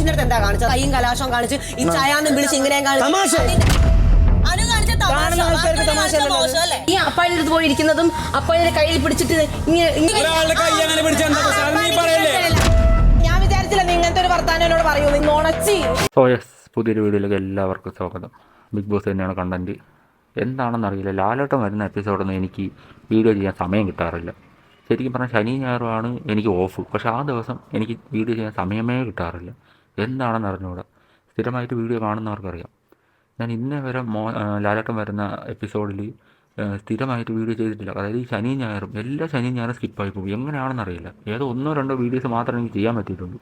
അനീഷിന്റെ അടുത്ത് എന്താ കാണിച്ചത്? കൈയും കലാശവും കാണിച്ച് ഈ ചായാന്ന് വിളിച്ച് ഇങ്ങനെയും കാണിച്ചു. ഈ അപ്പായുടെ അടുത്ത് പോയി ഇരിക്കുന്നതും അപ്പായുടെ കയ്യിൽ പിടിച്ചിട്ട് ഞാൻ വിചാരിച്ചില്ല ഇങ്ങനത്തെ ഒരു വർത്താനം എന്നോട് പറയൂ. നിങ്ങൾ ഉണച്ചി. പുതിയൊരു വീഡിയോയിലേക്ക് എല്ലാവർക്കും സ്വാഗതം. ബിഗ് ബോസ് തന്നെയാണ് കണ്ടന്റ്. എന്താണെന്നറിയില്ല, ലാലേട്ടൻ വരുന്ന എപ്പിസോഡൊന്നും എനിക്ക് വീഡിയോ ചെയ്യാൻ സമയം കിട്ടാറില്ല. ശരിക്കും പറഞ്ഞാൽ ശനി ഞായറുമാണ് എനിക്ക് ഓഫ്. പക്ഷേ ആ ദിവസം എനിക്ക് വീഡിയോ ചെയ്യാൻ സമയമേ കിട്ടാറില്ല. എന്താണെന്ന് അറിഞ്ഞുകൂടാ. സ്ഥിരമായിട്ട് വീഡിയോ കാണുന്നവർക്കറിയാം. ഞാൻ ഇന്നേ വരെ ലാലേട്ടൻ വരുന്ന എപ്പിസോഡിൽ സ്ഥിരമായിട്ട് വീഡിയോ ചെയ്തിട്ടില്ല. അതായത് ഈ ശനി ഞായറും എല്ലാ ശനി ഞായറും സ്കിപ്പായി പോകും. എങ്ങനെയാണെന്നറിയില്ല. ഏതോ 1-2 വീഡിയോസ് മാത്രമേ എനിക്ക് ചെയ്യാൻ പറ്റിയിട്ടുള്ളൂ.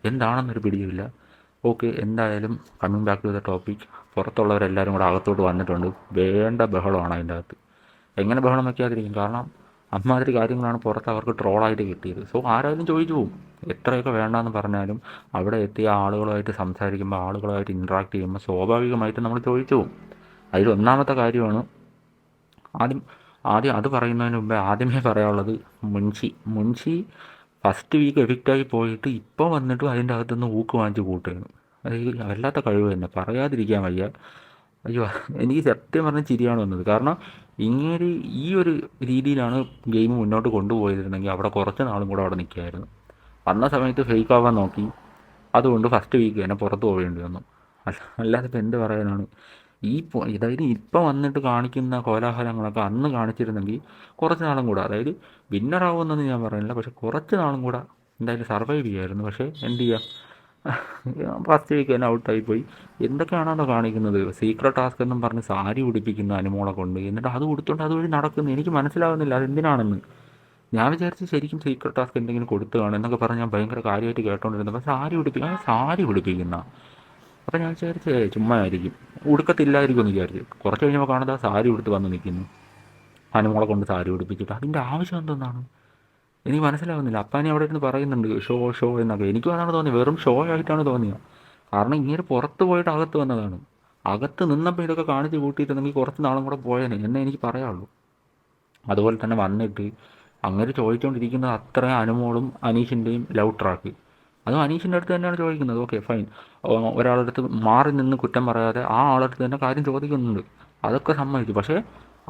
എന്താണെന്നൊരു പിടിയില്ല. ഓക്കെ, എന്തായാലും coming back to the topic. പുറത്തുള്ളവരെല്ലാവരും കൂടെ അകത്തോട്ട് വന്നിട്ടുണ്ട്. വേണ്ട ബഹളമാണ് അതിൻ്റെ അകത്ത്. എങ്ങനെ ബഹളം വയ്ക്കാതിരിക്കും? കാരണം അമ്മാതിരി കാര്യങ്ങളാണ് പുറത്ത് അവർക്ക് ട്രോളായിട്ട് കിട്ടിയത്. സോ ആരായാലും ചോദിച്ചു പോകും. എത്രയൊക്കെ വേണ്ടാന്ന് പറഞ്ഞാലും അവിടെ എത്തിയ ആളുകളുമായിട്ട് സംസാരിക്കുമ്പോൾ, ആളുകളുമായിട്ട് ഇൻട്രാക്ട് ചെയ്യുമ്പോൾ സ്വാഭാവികമായിട്ടും നമ്മൾ ചോദിച്ചു പോകും. അതിലൊന്നാമത്തെ കാര്യമാണ് ആദ്യം അത് പറയുന്നതിന് മുമ്പേ ആദ്യമേ പറയാനുള്ളത് മുൻഷി ഫസ്റ്റ് വീക്ക് എഫിക്റ്റായി പോയിട്ട് ഇപ്പോൾ വന്നിട്ടും അതിൻ്റെ അകത്തുനിന്ന് ഊക്ക് വാങ്ങിച്ച് കൂട്ടുകയാണ്. അത് വല്ലാത്ത കഴിവ് തന്നെ, പറയാതിരിക്കാൻ വയ്യ. അയ്യോ, എനിക്ക് സത്യം പറഞ്ഞ ചിരിയാണ് വന്നത്. കാരണം ഇങ്ങനെ ഈ ഒരു രീതിയിലാണ് ഗെയിം മുന്നോട്ട് കൊണ്ടുപോയിരുന്നെങ്കിൽ അവിടെ കുറച്ച് നാളും കൂടെ അവിടെ നിൽക്കുമായിരുന്നു. വന്ന സമയത്ത് ഫേക്ക് ആവാൻ നോക്കി, അതുകൊണ്ട് ഫസ്റ്റ് വീക്ക് തന്നെ പുറത്ത് പോവേണ്ടി വന്നു. അല്ലാതെ ഇപ്പം എന്ത് പറയാനാണ്? അതായത് ഇപ്പം വന്നിട്ട് കാണിക്കുന്ന കോലാഹലങ്ങളൊക്കെ അന്ന് കാണിച്ചിരുന്നെങ്കിൽ കുറച്ച് നാളും കൂടെ, അതായത് വിന്നറാവുമെന്നൊന്നും ഞാൻ പറയുന്നില്ല, പക്ഷെ കുറച്ച് നാളും കൂടെ എന്തായാലും സർവൈവ് ചെയ്യുമായിരുന്നു. പക്ഷേ എന്ത് ചെയ്യാം, ഫസ്റ്റ് വീക്ക് തന്നെ ഔട്ടായിപ്പോയി. എന്തൊക്കെയാണോ കാണിക്കുന്നത്? സീക്രട്ട് ടാസ്ക് എന്നും പറഞ്ഞ് സാരി ഉടുപ്പിക്കുന്ന അനുമോളെ കൊണ്ട്, എന്നിട്ട് അത് ഉടുത്തോണ്ട് അതുവഴി നടക്കുന്നു. എനിക്ക് മനസ്സിലാവുന്നില്ല അതെന്തിനാണെന്ന്. ഞാൻ വിചാരിച്ച് ശരിക്കും സീക്രട്ട് ടാസ്ക് എന്തെങ്കിലും കൊടുത്തു കാണും എന്നൊക്കെ പറഞ്ഞ് ഞാൻ ഭയങ്കര കാര്യമായിട്ട് കേട്ടോണ്ടിരുന്നത്. പക്ഷേ സാരി ഉടുപ്പിക്കുന്ന. അപ്പം ഞാൻ വിചാരിച്ചേ ചുമ്മാ ആയിരിക്കും, ഉടുക്കത്തില്ലായിരിക്കും എന്ന് വിചാരിച്ചു. കുറച്ച് കഴിഞ്ഞപ്പോൾ കാണുന്നത് ആ സാരി ഉടുത്ത് വന്ന് നിൽക്കുന്നു. അനുമോളെ കൊണ്ട് സാരി ഉടുപ്പിച്ചിട്ട് അതിൻ്റെ ആവശ്യം എന്തെന്നാണ് എനിക്ക് മനസ്സിലാവുന്നില്ല. അപ്പാനി അവിടെ ഇരുന്ന് പറയുന്നുണ്ട് ഷോ എന്നൊക്കെ. എനിക്കും അതാണ് തോന്നിയത്, വെറും ഷോ ആയിട്ടാണ് തോന്നിയത്. കാരണം ഇങ്ങനെ പുറത്ത് പോയിട്ട് അകത്ത് വന്നതാണ്. അകത്ത് നിന്നപ്പോൾ ഇതൊക്കെ കാണിച്ച് കൂട്ടിയിട്ടുണ്ടെങ്കിൽ കുറച്ച് നാളും കൂടെ പോയേനെ എന്നേ എനിക്ക് പറയാനുള്ളൂ. അതുപോലെ തന്നെ വന്നിട്ട് അങ്ങനെ ചോദിച്ചുകൊണ്ടിരിക്കുന്നത് അത്രയും അനുമോളും അനീഷിൻ്റെയും ലവ് ട്രാക്ക്. അതും അനീഷിൻ്റെ അടുത്ത് തന്നെയാണ് ചോദിക്കുന്നത്. ഓക്കെ ഫൈൻ, ഒരാളുടെ അടുത്ത് മാറി നിന്ന് കുറ്റം പറയാതെ ആ ആളടുത്ത് തന്നെ കാര്യം ചോദിക്കുന്നുണ്ട്. അതൊക്കെ സമ്മതിച്ചു. പക്ഷേ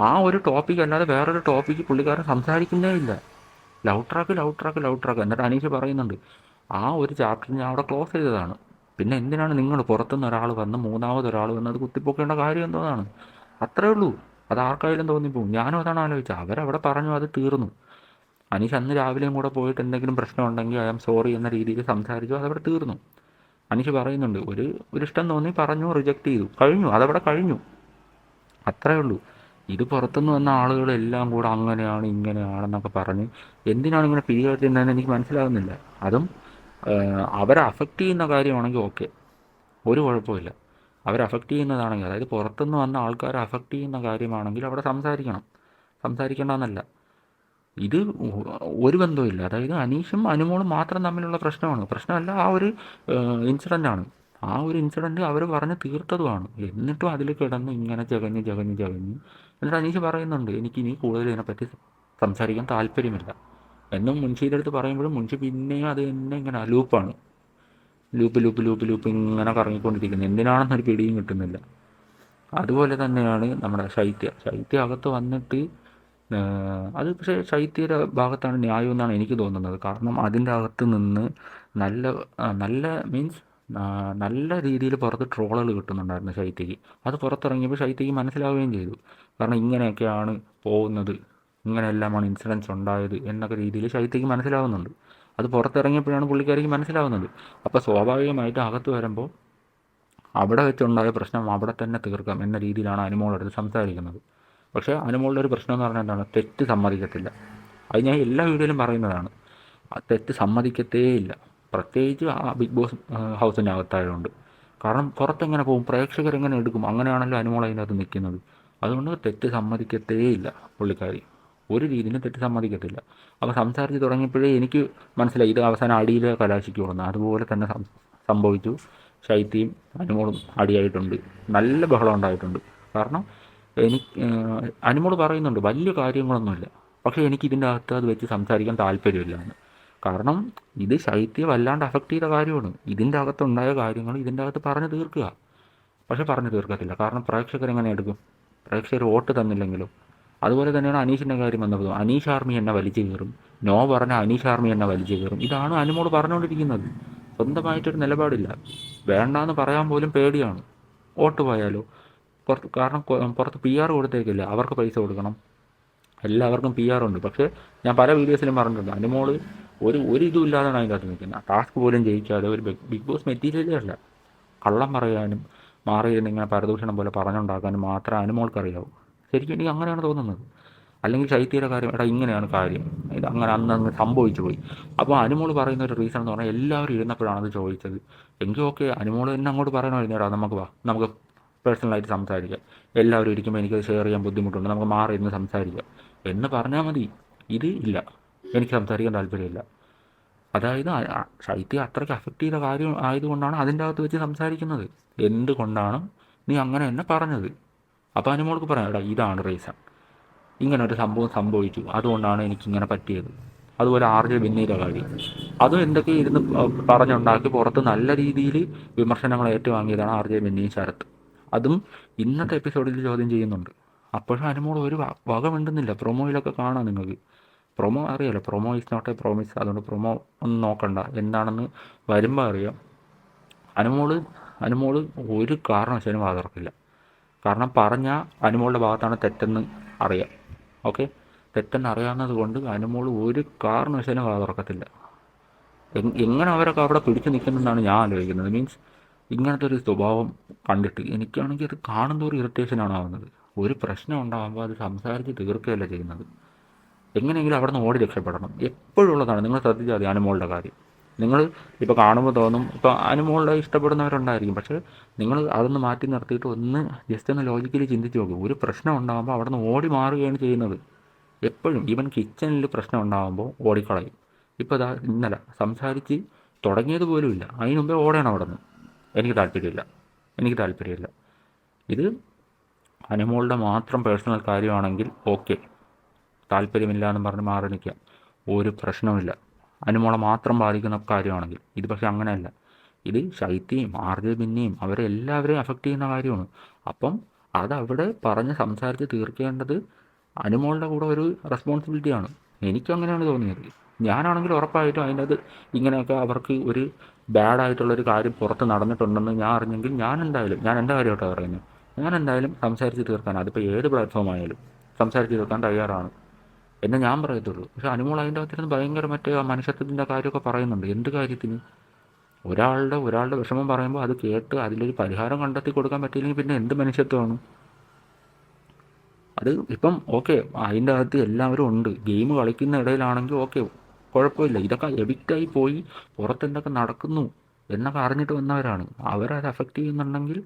ആ ഒരു ടോപ്പിക് അല്ലാതെ വേറൊരു ടോപ്പിക്ക് പുള്ളിക്കാരൻ സംസാരിക്കുന്നേ ഇല്ല. Love track. എന്നിട്ട് അനീഷ് പറയുന്നുണ്ട് ആ ഒരു ചാപ്റ്റർ ഞാൻ അവിടെ ക്ലോസ് ചെയ്തതാണ്. പിന്നെ എന്തിനാണ് നിങ്ങൾ പുറത്തുനിന്ന് ഒരാൾ വന്ന് മൂന്നാമതൊരാൾ വന്ന് അത് കുത്തിപ്പൊക്കേണ്ട കാര്യം എന്തോന്നാണ്? അത്രേ ഉള്ളൂ. അത് ആർക്കായാലും തോന്നിപ്പോവും. ഞാനും അതാണ് ആലോചിച്ചത്. അവരവിടെ പറഞ്ഞു, അത് തീർന്നു. അനീഷ് അന്ന് രാവിലെയും കൂടെ പോയിട്ട് എന്തെങ്കിലും പ്രശ്നം ഉണ്ടെങ്കിൽ ഐ ആം സോറി എന്ന രീതിയിൽ സംസാരിച്ചു, അതവിടെ തീർന്നു. അനീഷ് പറയുന്നുണ്ട് ഒരു ഇഷ്ടം തോന്നി, പറഞ്ഞു, റിജക്റ്റ് ചെയ്തു, അതവിടെ കഴിഞ്ഞു. അത്രേ ഉള്ളൂ. ഇത് പുറത്തുനിന്ന് വന്ന ആളുകളെല്ലാം കൂടെ അങ്ങനെയാണ് ഇങ്ങനെയാണെന്നൊക്കെ പറഞ്ഞ് എന്തിനാണ് ഇങ്ങനെ പിരികെട്ടുന്നതെന്ന് എനിക്ക് മനസ്സിലാകുന്നില്ല. അതും അവരെ അഫക്റ്റ് ചെയ്യുന്ന കാര്യമാണെങ്കിൽ ഓക്കെ, ഒരു കുഴപ്പമില്ല. അവരെ അഫക്റ്റ് ചെയ്യുന്നതാണെങ്കിൽ, അതായത് പുറത്തുനിന്ന് വന്ന ആൾക്കാരെ അഫക്റ്റ് ചെയ്യുന്ന കാര്യമാണെങ്കിൽ അവിടെ സംസാരിക്കേണ്ടെന്നല്ല. ഇത് ഒരു ബന്ധവുമില്ല. അതായത് അനീഷും അനുമോളും മാത്രം തമ്മിലുള്ള പ്രശ്നമല്ല, ആ ഒരു ഇൻസിഡൻ്റാണ്. ആ ഒരു ഇൻസിഡൻറ്റ് അവർ പറഞ്ഞ് തീർത്തതുമാണ്. എന്നിട്ടും അതിൽ കിടന്ന് ഇങ്ങനെ ജഗഞ്ഞ് എന്നിട്ട് അനീഷ് പറയുന്നുണ്ട് എനിക്ക് ഇനി കൂടുതൽ ഇതിനെപ്പറ്റി സംസാരിക്കാൻ താല്പര്യമില്ല എന്നും മുൻഷിയുടെ അടുത്ത് പറയുമ്പോഴും മുൻഷി പിന്നെയും അത് തന്നെ ഇങ്ങനെ ലൂപ്പാണ്. ലൂപ്പ് ഇങ്ങനെ കറങ്ങിക്കൊണ്ടിരിക്കുന്നത്. എന്തിനാണെന്നൊരു പിടിയും കിട്ടുന്നില്ല. അതുപോലെ തന്നെയാണ് നമ്മുടെ ശൈത്യ അകത്ത് വന്നിട്ട് അത് പക്ഷേ ശൈത്യയുടെ ഭാഗത്താണ് ന്യായം എന്നാണ് എനിക്ക് തോന്നുന്നത്. കാരണം അതിൻ്റെ അകത്ത് നിന്ന് നല്ല രീതിയിൽ പുറത്ത് ട്രോളുകൾ കിട്ടുന്നുണ്ടായിരുന്നു ശൈത്യയ്ക്ക്. അത് പുറത്തിറങ്ങിയപ്പോൾ ശൈത്യയ്ക്ക് മനസ്സിലാവുകയും ചെയ്തു. കാരണം ഇങ്ങനെയൊക്കെയാണ് പോകുന്നത്, ഇങ്ങനെയെല്ലാമാണ് ഇൻസിഡൻസ് ഉണ്ടായത് എന്നൊക്കെ രീതിയിൽ ശൈത്യയ്ക്ക് മനസ്സിലാവുന്നുണ്ട്. അത് പുറത്തിറങ്ങിയപ്പോഴാണ് പുള്ളിക്കാരിക്ക് മനസ്സിലാവുന്നത്. അപ്പോൾ സ്വാഭാവികമായിട്ട് അകത്ത് വരുമ്പോൾ അവിടെ വെച്ചുണ്ടായ പ്രശ്നം അവിടെ തന്നെ തീർക്കാം എന്ന രീതിയിലാണ് അനുമോളടുത്ത് സംസാരിക്കുന്നത്. പക്ഷേ അനുമോളുടെ ഒരു പ്രശ്നം എന്ന് പറഞ്ഞാൽ എന്താണ്? തെറ്റ് സമ്മതിക്കത്തില്ല. അത് ഞാൻ എല്ലാ വീഡിയോയിലും പറയുന്നതാണ്. ആ തെറ്റ് സമ്മതിക്കത്തേയില്ല. പ്രത്യേകിച്ച് ആ ബിഗ് ബോസ് ഹൗസിൻ്റെ അകത്തായതുകൊണ്ട്. കാരണം പുറത്തെങ്ങനെ പോകും, പ്രേക്ഷകരെങ്ങനെ എടുക്കും? അങ്ങനെയാണല്ലോ അനുമോൾ അതിൻ്റെ അകത്ത് നിൽക്കുന്നത്. അതുകൊണ്ട് തെറ്റ് സമ്മതിക്കത്തേയില്ല പുള്ളിക്കാരി. ഒരു രീതിയിലും തെറ്റ് സമ്മതിക്കത്തില്ല. അപ്പോൾ സംസാരിച്ച് തുടങ്ങിയപ്പോഴേ എനിക്ക് മനസ്സിലായി ഇത് അവസാനം അടിയിൽ കലാശിക്കുമെന്ന്. അതുപോലെ തന്നെ സംഭവിച്ചു. ശൈത്യയും അനുമോളും അടിയായിട്ടുണ്ട്. നല്ല ബഹളം ഉണ്ടായിട്ടുണ്ട്. കാരണം അനുമോൾ പറയുന്നുണ്ട് വലിയ കാര്യങ്ങളൊന്നുമില്ല, പക്ഷേ എനിക്ക് ഇതിൻ്റെ അകത്ത് അത് വെച്ച് സംസാരിക്കാൻ താല്പര്യമില്ല എന്ന്. കാരണം ഇത് ശൈത്യം വല്ലാണ്ട് അഫക്റ്റ് ചെയ്ത കാര്യമാണ്. ഇതിൻ്റെ അകത്തുണ്ടായ കാര്യങ്ങൾ ഇതിൻ്റെ അകത്ത് പറഞ്ഞു തീർക്കുക. പക്ഷെ പറഞ്ഞു തീർക്കത്തില്ല. കാരണം പ്രേക്ഷകരെങ്ങനെ എടുക്കും? പ്രേക്ഷകർ വോട്ട് തന്നില്ലെങ്കിലോ? അതുപോലെ തന്നെയാണ് അനീഷിൻ്റെ കാര്യം വന്നപ്പോൾ അനീഷ് ആർമി എന്നെ വലിച്ചു കയറും, നോ പറഞ്ഞ അനീഷ് ആർമി എന്നെ വലിച്ചു കയറും. ഇതാണ് അനുമോൾ പറഞ്ഞുകൊണ്ടിരിക്കുന്നത്. സ്വന്തമായിട്ടൊരു നിലപാടില്ല. വേണ്ടാന്ന് പറയാൻ പോലും പേടിയാണ്. വോട്ട് പോയാലോ? കാരണം പുറത്ത് പി ആർ കൊടുത്തേക്കില്ല, അവർക്ക് പൈസ കൊടുക്കണം, എല്ലാവർക്കും പി ആർ ഉണ്ട്. പക്ഷേ ഞാൻ പല വീഡിയോസിലും പറഞ്ഞിട്ടുണ്ട്, അനുമോൾ ഒരു ഇതും ഇല്ലാതാണ് അതിൻ്റെ അകത്ത് നിൽക്കുന്നത്. ടാസ്ക് പോലും ജയിക്കാതെ ഒരു ബിഗ് ബോസ് മെറ്റീരിയലേ അല്ല. കള്ളം പറയാനും മാറിയിരുന്ന് ഇങ്ങനെ പരദൂഷണം പോലെ പറഞ്ഞുണ്ടാക്കാനും മാത്രമേ അനുമോൾക്കറിയാവൂ. ശരിക്കും എനിക്ക് അങ്ങനെയാണ് തോന്നുന്നത്. അല്ലെങ്കിൽ ശൈത്യയുടെ കാര്യം, എടാ ഇങ്ങനെയാണ് കാര്യം, ഇത് അങ്ങനെ അന്ന് സംഭവിച്ചു പോയി. അപ്പോൾ അനുമോൾ പറയുന്ന ഒരു റീസൺ എന്ന് പറഞ്ഞാൽ എല്ലാവരും ഇരുന്നപ്പോഴാണ് അത് ചോദിച്ചത്. എങ്കിൽ ഓക്കെ, അനുമോൾ തന്നെ അങ്ങോട്ട് പറയണമായിരുന്നു, എടാ നമുക്ക് പേഴ്സണലായിട്ട് സംസാരിക്കാം, എല്ലാവരും ഇരിക്കുമ്പോൾ എനിക്കത് ഷെയർ ചെയ്യാൻ ബുദ്ധിമുട്ടുണ്ട്, നമുക്ക് മാറി ഇരുന്ന് സംസാരിക്കാം എന്ന് പറഞ്ഞാൽ മതി. ഇത് ഇല്ല, എനിക്ക് സംസാരിക്കാൻ താല്പര്യമില്ല. അതായത് ശൈത്യം അത്രയ്ക്ക് അഫക്റ്റ് ചെയ്ത കാര്യം ആയതുകൊണ്ടാണ് അതിൻ്റെ അകത്ത് വെച്ച് സംസാരിക്കുന്നത്. എന്തുകൊണ്ടാണ് നീ അങ്ങനെ തന്നെ പറഞ്ഞത്? അപ്പോൾ അനുമോൾക്ക് പറയാം, എടാ ഇതാണ് റീസൺ, ഇങ്ങനെ ഒരു സംഭവം സംഭവിച്ചു, അതുകൊണ്ടാണ് എനിക്കിങ്ങനെ പറ്റിയത്. അതുപോലെ ആർ ജെ ബിന്നിയുടെ കാര്യം, അതും എന്തൊക്കെ ഇരുന്ന് പറഞ്ഞുണ്ടാക്കി പുറത്ത് നല്ല രീതിയിൽ വിമർശനങ്ങൾ ഏറ്റുവാങ്ങിയതാണ് ആർ ജെ ബിന്നിയും ശരത്ത്. അതും ഇന്നത്തെ എപ്പിസോഡിൽ ചോദ്യം ചെയ്യുന്നുണ്ട്. അപ്പോഴും അനുമോൾ ഒരു വക മിണ്ടുന്നില്ല. പ്രൊമോയിലൊക്കെ കാണാം നിങ്ങൾക്ക്. പ്രൊമോ അറിയാലോ, promo is not a promise. അതുകൊണ്ട് പ്രൊമോ ഒന്നും നോക്കണ്ട, എന്താണെന്ന് വരുമ്പോൾ അറിയാം. അനുമോൾ ഒരു കാരണവശാലും വാതിറക്കില്ല. കാരണം പറഞ്ഞാൽ അനുമോളുടെ ഭാഗത്താണ് തെറ്റെന്ന് അറിയാം. ഓക്കെ, തെറ്റെന്ന് അറിയാവുന്നത് കൊണ്ട് അനുമോൾ ഒരു കാരണവശാലും വാതിറക്കത്തില്ല. എങ്ങനെ അവരൊക്കെ അവിടെ പിടിച്ചു നിൽക്കുന്നതെന്നാണ് ഞാൻ ആലോചിക്കുന്നത്. മീൻസ് ഇങ്ങനത്തെ ഒരു സ്വഭാവം കണ്ടിട്ട് എനിക്കാണെങ്കിൽ അത് കാണുന്നതോറും ഇറിറ്റേഷനാണ് ആവുന്നത്. ഒരു പ്രശ്നം ഉണ്ടാകുമ്പോൾ അത് സംസാരിച്ച് തീർക്കുകയല്ല ചെയ്യുന്നത്. എങ്ങനെയെങ്കിലും അവിടെ നിന്ന് ഓടി രക്ഷപ്പെടണം. എപ്പോഴും ഉള്ളതാണ്. നിങ്ങൾ ശ്രദ്ധിച്ചാൽ മതി അനുമോളുടെ കാര്യം. നിങ്ങൾ ഇപ്പോൾ കാണുമ്പോൾ തോന്നും, ഇപ്പോൾ അനുമോളുടെ ഇഷ്ടപ്പെടുന്നവരുണ്ടായിരിക്കും, പക്ഷേ നിങ്ങൾ അതൊന്ന് മാറ്റി നിർത്തിയിട്ട് ജസ്റ്റ് ഒന്ന് ലോജിക്കലി ചിന്തിച്ച് നോക്കും. ഒരു പ്രശ്നം ഉണ്ടാകുമ്പോൾ അവിടെ നിന്ന് ഓടി മാറുകയാണ് ചെയ്യുന്നത് എപ്പോഴും. ഈവൻ കിച്ചണിൽ പ്രശ്നം ഉണ്ടാകുമ്പോൾ ഓടിക്കളയും. ഇപ്പോൾ ഇതാ ഇന്നലെ സംസാരിച്ച് തുടങ്ങിയത് പോലുമില്ല, അതിന് മുമ്പേ ഓടണം അവിടെ നിന്ന്. എനിക്ക് താല്പര്യമില്ല. ഇത് അനുമോളുടെ മാത്രം പേഴ്സണൽ കാര്യമാണെങ്കിൽ ഓക്കെ, താല്പര്യമില്ല എന്ന് പറഞ്ഞ് മാറി നിൽക്കാം, ഒരു പ്രശ്നവുമില്ല. അനുമോളെ മാത്രം ബാധിക്കുന്ന കാര്യമാണെങ്കിൽ. ഇത് പക്ഷേ അങ്ങനെയല്ല. ഇത് ശൈത്യയും ആർ ജെ ബിന്നിയും അവരെ എല്ലാവരെയും അഫക്റ്റ് ചെയ്യുന്ന കാര്യമാണ്. അപ്പം അതവിടെ പറഞ്ഞ് സംസാരിച്ച് തീർക്കേണ്ടത് അനുമോളുടെ കൂടെ ഒരു റെസ്പോൺസിബിലിറ്റിയാണ്. എനിക്കങ്ങനെയാണ് തോന്നിയത്. ഞാനാണെങ്കിൽ ഉറപ്പായിട്ടും അതിൻ്റെ അത് ഇങ്ങനെയൊക്കെ അവർക്ക് ഒരു ബാഡായിട്ടുള്ളൊരു കാര്യം പുറത്ത് നടന്നിട്ടുണ്ടെന്ന് ഞാൻ അറിഞ്ഞെങ്കിൽ ഞാൻ എൻ്റെ കാര്യമായിട്ടാണ് പറയുന്നത്, ഞാൻ എന്തായാലും സംസാരിച്ച് തീർക്കാൻ, അതിപ്പോൾ ഏത് പ്ലാറ്റ്ഫോം ആയാലും സംസാരിച്ച് തീർക്കാൻ തയ്യാറാണ് എന്ന് ഞാൻ പറയത്തുള്ളൂ. പക്ഷേ അനുമോൾ അതിൻ്റെ അകത്തിരുന്ന് ഭയങ്കര മറ്റേ മനുഷ്യത്വത്തിൻ്റെ കാര്യമൊക്കെ പറയുന്നുണ്ട്. എന്ത് കാര്യത്തിന്? ഒരാളുടെ വിഷമം പറയുമ്പോൾ അത് കേട്ട് അതിലൊരു പരിഹാരം കണ്ടെത്തി കൊടുക്കാൻ പറ്റിയില്ലെങ്കിൽ പിന്നെ എന്ത് മനുഷ്യത്വമാണ് അത്? ഇപ്പം ഓക്കെ, അതിൻ്റെ അകത്ത് എല്ലാവരും ഉണ്ട്, ഗെയിം കളിക്കുന്ന ഇടയിലാണെങ്കിൽ ഓക്കെ, കുഴപ്പമില്ല. ഇതൊക്കെ എഡിക്റ്റായി പോയി പുറത്തെന്തൊക്കെ നടക്കുന്നു എന്നൊക്കെ അറിഞ്ഞിട്ട് വന്നവരാണ്. അവരത് അഫക്റ്റ് ചെയ്യുന്നുണ്ടെങ്കിൽ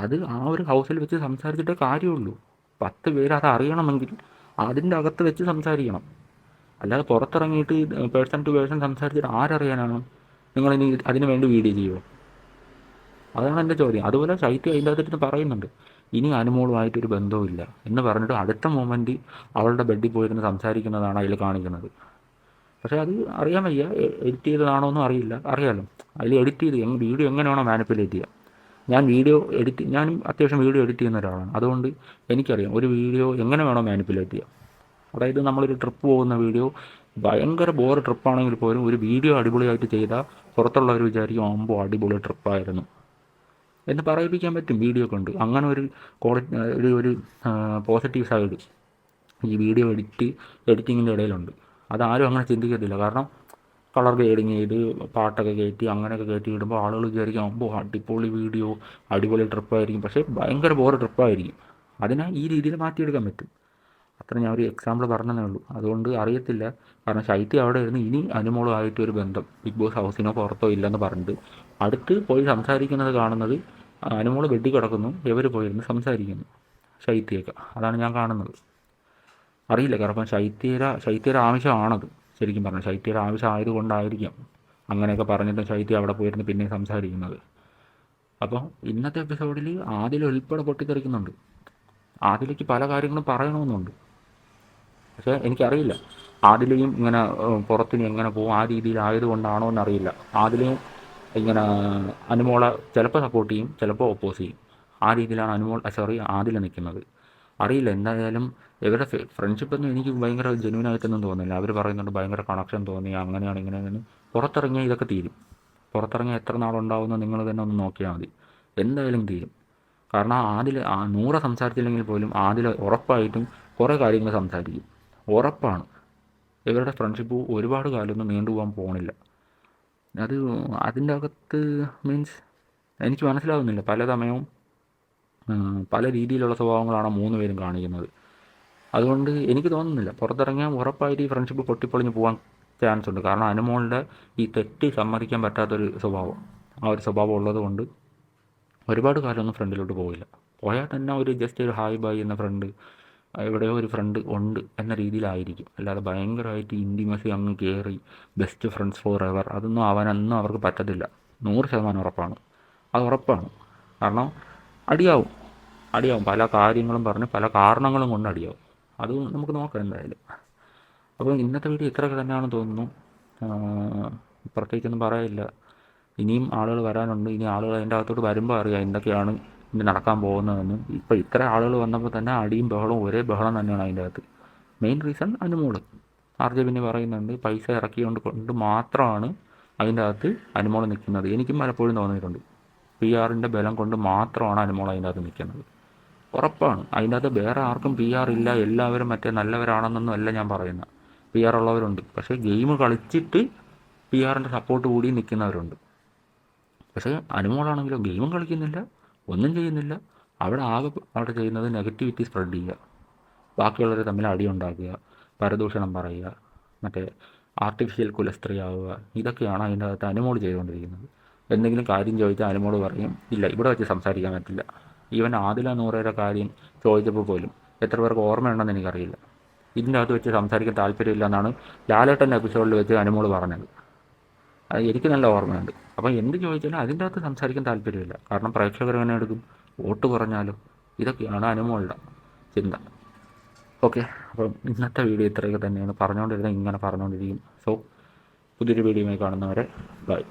അത് ആ ഒരു ഹൗസിൽ വെച്ച് സംസാരിച്ചിട്ടേ കാര്യമുള്ളൂ. 10 പേര് അത് അറിയണമെങ്കിൽ അതിൻ്റെ അകത്ത് വെച്ച് സംസാരിക്കണം. അല്ലാതെ പുറത്തിറങ്ങിയിട്ട് പേഴ്സൺ ടു പേഴ്സൺ സംസാരിച്ചിട്ട് ആരറിയാനാണ്? നിങ്ങളിനി അതിന് വേണ്ടി വീഡിയോ ചെയ്യുമോ? അതാണ് എൻ്റെ ചോദ്യം. അതുപോലെ ശൈത്യം അതിൻ്റെ അകത്തിട്ട് പറയുന്നുണ്ട്, ഇനി അനുമോളുമായിട്ടൊരു ബന്ധവുമില്ല എന്ന് പറഞ്ഞിട്ട് അടുത്ത മൊമെൻറ്റ് അവളുടെ ബെഡിൽ പോയിരുന്ന് സംസാരിക്കുന്നതാണ് അതിൽ കാണിക്കുന്നത്. പക്ഷേ അത് അറിയാൻ വയ്യ, എഡിറ്റ് ചെയ്തതാണോ എന്നും അറിയാമല്ലോ. അതിൽ എഡിറ്റ് ചെയ്ത് വീഡിയോ എങ്ങനെ വേണോ മാനിപ്പുലേറ്റ് ചെയ്യുക. ഞാനും അത്യാവശ്യം വീഡിയോ എഡിറ്റ് ചെയ്യുന്ന ഒരാളാണ്. അതുകൊണ്ട് എനിക്കറിയാം ഒരു വീഡിയോ എങ്ങനെ വേണോ മാനിപ്പുലേറ്റ് ചെയ്യുക. അതായത് നമ്മളൊരു ട്രിപ്പ് പോകുന്ന വീഡിയോ ഭയങ്കര ബോർ ട്രിപ്പാണെങ്കിൽ പോലും ഒരു വീഡിയോ അടിപൊളിയായിട്ട് ചെയ്താൽ പുറത്തുള്ളവർ വിചാരിക്കും അമ്പോ അടിപൊളി ട്രിപ്പായിരുന്നു എന്ന് പറയിപ്പിക്കാൻ പറ്റും വീഡിയോ കൊണ്ട്. അങ്ങനെ ഒരു ക്വാളിറ്റി ഒരു പോസിറ്റീവ് സൈഡ് ഈ വീഡിയോ എഡിറ്റിങ്ങിൻ്റെ ഇടയിലുണ്ട്. അതാരും അങ്ങനെ ചിന്തിക്കത്തില്ല. കാരണം കളർ ഗ്രേഡിങ് ചെയ്ത് പാട്ടൊക്കെ കയറ്റി അങ്ങനെയൊക്കെ കയറ്റി ഇടുമ്പോൾ ആളുകൾ വിചാരിക്കും അമ്പോ അടിപൊളി വീഡിയോ, അടിപൊളി ട്രിപ്പായിരിക്കും. പക്ഷേ ഭയങ്കര ബോർ ട്രിപ്പായിരിക്കും. അതിനെ ഈ രീതിയിൽ മാറ്റിയെടുക്കാൻ പറ്റും. അത്ര ഞാൻ ഒരു എക്സാമ്പിൾ പറഞ്ഞതേ ഉള്ളൂ. അതുകൊണ്ട് അറിയത്തില്ല. കാരണം ശൈത്യം അവിടെ ഇരുന്ന് ഇനി അനുമോളുമായിട്ട് ഒരു ബന്ധം ബിഗ് ബോസ് ഹൗസിനോ പുറത്തോ ഇല്ലെന്ന് പറഞ്ഞിട്ട് അടുത്ത് പോയി സംസാരിക്കുന്നത് കാണുന്നത് അനുമോൾ ബെഡിൽ കിടക്കുന്നു, ഇവർ പോയിരുന്ന് സംസാരിക്കുന്നു ശൈത്യമൊക്കെ. അതാണ് ഞാൻ കാണുന്നത്. അറിയില്ല, കാരണം ശൈത്യയുടെ ആവശ്യമാണത്. ശരിക്കും പറഞ്ഞാൽ ശൈത്യയുടെ ആവശ്യം ആയതുകൊണ്ടായിരിക്കാം അങ്ങനെയൊക്കെ പറഞ്ഞിട്ട് ശൈത്യം അവിടെ പോയിരുന്ന് പിന്നെ സംസാരിക്കുന്നത്. അപ്പോൾ ഇന്നത്തെ എപ്പിസോഡിൽ ആദിൽ ഉൾപ്പെടെ പൊട്ടിത്തെറിക്കുന്നുണ്ട്. ആദിലേക്ക് പല കാര്യങ്ങളും പറയണമെന്നുണ്ട്. പക്ഷേ എനിക്കറിയില്ല ആദിലയും ഇങ്ങനെ പുറത്തിന് എങ്ങനെ പോകും ആ രീതിയിലായതുകൊണ്ടാണോ എന്നറിയില്ല. ആദിലയും ഇങ്ങനെ അനുമോളെ ചിലപ്പോൾ സപ്പോർട്ട് ചെയ്യും, ചിലപ്പോൾ ഓപ്പോസ് ചെയ്യും. ആ രീതിയിലാണ് ആദില നിൽക്കുന്നത്. അറിയില്ല, എന്തായാലും ഇവരുടെ ഫ്രണ്ട്ഷിപ്പൊന്നും എനിക്ക് ഭയങ്കര ജെന്യൂനായിട്ടൊന്നും തോന്നുന്നില്ല. അവർ പറയുന്നുണ്ട് ഭയങ്കര കണക്ഷൻ തോന്നി, അങ്ങനെയാണ് ഇങ്ങനെയാണ്. പുറത്തിറങ്ങിയാൽ ഇതൊക്കെ തീരും. പുറത്തിറങ്ങിയാൽ എത്ര നാളുണ്ടാവുമെന്ന് നിങ്ങൾ തന്നെ ഒന്ന് നോക്കിയാൽ മതി. എന്തായാലും തീരും. കാരണം നൂറ് സംസാരിച്ചില്ലെങ്കിൽ പോലും ആദിൽ ഉറപ്പായിട്ടും കുറേ കാര്യങ്ങൾ സംസാരിക്കും. ഉറപ്പാണ്. ഇവരുടെ ഫ്രണ്ട്ഷിപ്പ് ഒരുപാട് കാലമൊന്നും നീണ്ടുപോകാൻ പോകണില്ല. അത് അതിൻ്റെ അകത്ത് മീൻസ് എനിക്ക് മനസ്സിലാവുന്നില്ല. പല സമയവും പല രീതിയിലുള്ള സ്വഭാവങ്ങളാണ് മൂന്ന് പേരും കാണിക്കുന്നത്. അതുകൊണ്ട് എനിക്ക് തോന്നുന്നില്ല, പുറത്തിറങ്ങിയാൽ ഉറപ്പായിട്ട് ഈ ഫ്രണ്ട്ഷിപ്പ് പൊട്ടിപ്പൊളിഞ്ഞ് പോകാൻ ചാൻസ് ഉണ്ട്. കാരണം അനുമോളുടെ ഈ തെറ്റ് സമ്മതിക്കാൻ പറ്റാത്തൊരു സ്വഭാവം, ആ ഒരു സ്വഭാവം ഉള്ളത് കൊണ്ട് ഒരുപാട് കാലമൊന്നും ഫ്രണ്ടിലോട്ട് പോകില്ല. പോയാൽ തന്നെ ഒരു ജസ്റ്റ് ഒരു ഹായ് ബായ് എന്ന ഫ്രണ്ട്, എവിടെയോ ഒരു ഫ്രണ്ട് ഉണ്ട് എന്ന രീതിയിലായിരിക്കും. അല്ലാതെ ഭയങ്കരമായിട്ട് ഇൻറ്റിമസി അങ്ങ് കയറി ബെസ്റ്റ് ഫ്രണ്ട്സ് ഫോർ എവർ അതൊന്നും ആവാനൊന്നും അവർക്ക് പറ്റത്തില്ല. 100% ഉറപ്പാണ്. അത് ഉറപ്പാണ്. കാരണം അടിയാവും, പല കാര്യങ്ങളും പറഞ്ഞ് പല കാരണങ്ങളും കൊണ്ട് അടിയാവും. അത് നമുക്ക് നോക്കാം എന്തായാലും. അപ്പോൾ ഇന്നത്തെ വീഡിയോ ഇത്രയൊക്കെ തന്നെയാണെന്ന് തോന്നുന്നു. പ്രത്യേകിച്ചൊന്നും പറയാനില്ല. ഇനിയും ആളുകൾ വരാനുണ്ട്. ഇനി ആളുകൾ അതിൻ്റെ അകത്തോട്ട് വരുമ്പോൾ അറിയാം എന്തൊക്കെയാണ് ഇനി നടക്കാൻ പോകുന്നതെന്ന്. ഇപ്പോൾ ഇത്ര ആളുകൾ വന്നപ്പോൾ തന്നെ അടിയും ബഹളവും ഒരേ ബഹളം തന്നെയാണ് അതിൻ്റെ അകത്ത്. Main reason Anumol. ആർജെ പിന്നെ പറയുന്നുണ്ട് പൈസ കൊണ്ട് മാത്രമാണ് അതിൻ്റെ അകത്ത് അനുമോൾ നിൽക്കുന്നത്. എനിക്കും പലപ്പോഴും തോന്നിയിട്ടുണ്ട് പി ആറിൻ്റെ ബലം കൊണ്ട് മാത്രമാണ് അനുമോൾ അതിൻ്റെ അകത്ത് നിൽക്കുന്നത്. ഉറപ്പാണ്. അതിൻ്റെ അകത്ത് വേറെ ആർക്കും പി ആർ ഇല്ല, എല്ലാവരും മറ്റേ നല്ലവരാണെന്നൊന്നും അല്ല ഞാൻ പറയുന്നത്. പി ആർ ഉള്ളവരുണ്ട്. പക്ഷേ ഗെയിം കളിച്ചിട്ട് പി ആറിൻ്റെ സപ്പോർട്ട് കൂടി നിൽക്കുന്നവരുണ്ട്. പക്ഷേ അനുമോളാണെങ്കിലോ ഗെയിമും കളിക്കുന്നില്ല, ഒന്നും ചെയ്യുന്നില്ല. അവിടെ ചെയ്യുന്നത് നെഗറ്റിവിറ്റി സ്പ്രെഡ് ചെയ്യുക, ബാക്കിയുള്ളവർ തമ്മിൽ അടിയുണ്ടാക്കുക, പരദൂഷണം പറയുക, മറ്റേ ആർട്ടിഫിഷ്യൽ കുലസ്ത്രീയാവുക. ഇതൊക്കെയാണ് അതിൻ്റെ അകത്ത് അനുമോൾ ചെയ്തുകൊണ്ടിരിക്കുന്നത്. എന്തെങ്കിലും കാര്യം ചോദിച്ചാൽ അനുമോൾ പറയും ഇല്ല ഇവിടെ വെച്ച് സംസാരിക്കാൻ പറ്റില്ല. ഈവൻ ആദില നൂറയുടെ കാര്യം ചോദിച്ചപ്പോൾ പോലും എത്ര പേർക്ക് ഓർമ്മയുണ്ടെന്ന് എനിക്കറിയില്ല. ഇതിൻ്റെ അകത്ത് വെച്ച് സംസാരിക്കാൻ താല്പര്യമില്ല എന്നാണ് ലാലേട്ടൻ്റെ എപ്പിസോഡിൽ വെച്ച് അനുമോൾ പറഞ്ഞത്. അത് എനിക്ക് നല്ല ഓർമ്മയുണ്ട്. അപ്പം എന്ത് ചോദിച്ചാലും അതിൻ്റെ അകത്ത് സംസാരിക്കാൻ താല്പര്യമില്ല. കാരണം പ്രേക്ഷകർ എങ്ങനെ എടുക്കും, വോട്ട് കുറഞ്ഞാലോ. ഇതൊക്കെയാണ് അനുമോളുടെ ചിന്ത. ഓക്കെ, അപ്പം ഇന്നത്തെ വീഡിയോ ഇത്രയൊക്കെ തന്നെയാണ്. പറഞ്ഞുകൊണ്ടിരുന്നത് ഇങ്ങനെ പറഞ്ഞുകൊണ്ടിരിക്കും. സോ പുതിയൊരു വീഡിയോയുമായി കാണുന്നവരെ ബൈ.